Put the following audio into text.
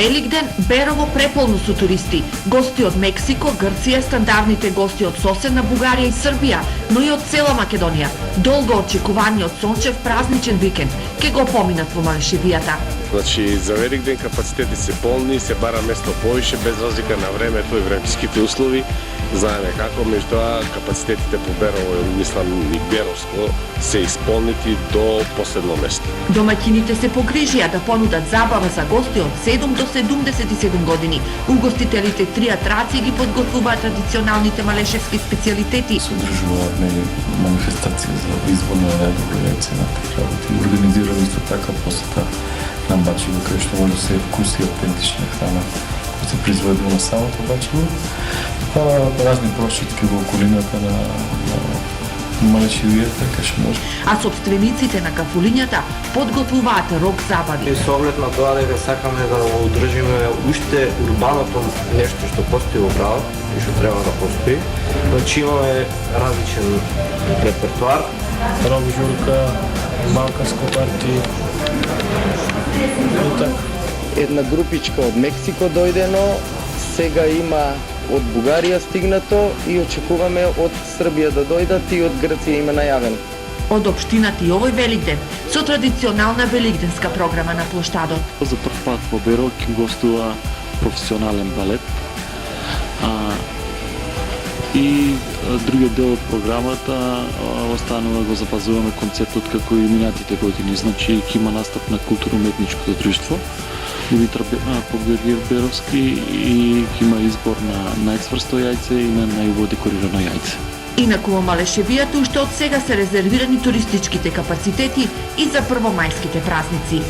Великден Берово преполно со туристи, гости од Мексико, Грција, стандардните гости од соседна Бугарија и Србија, но и од цела Македонија. Долго очекуваниот сончев празничен викенд ке го поминат во Малешевијата. Значи, за Великден капацитети се полни, се бара место повише, без разлика на времето и временските услови. Знаеме како, меѓутоа капацитетите по Берово, мислам и Беровско, се исполнити до последно место. Домаќините се погрижија да понудат забава за гости од 7 до 77 години. Угостителите 3 атракции ги подготвуваат традиционалните малешевски специјалитети. Се одржуваат манифестации за избор на најдобри лекции на такви работи. Организирали исто така посета на Бачево, каде што може да се вкуси аутентична храна, која се произведува на самото Бачево. Разни прошетки во околината на Малешевијата, кај што може. А собствениците на кафулињата подготвуваат рок забави. Со оглед на тоа дека сакаме да го одржиме уште урбаното нешто што постои во градот и што треба да постои. Значи имаме различен репертуар. Рок журка, балканско парти. Една групичка од Мексико дојдено, сега има од Бугарија стигнато и очекуваме од Србија да дојдат и од Грција има најавен. Од општината и овој Великден со традиционална великденска програма на плоштадот. За прв пат во Берово ќе гостува професионален балет. И другиот дел од програмата останува го запазуваме концептот како и минатите години. Значи ќе има настап на културно-уметничкото друштво Димитар Победир Беровски и ќе има избор на најцврсто јајце и на најубаво декорирано јајце. Инаку во Малешевијата уште од сега се резервирани туристичките капацитети и за првомајските празници.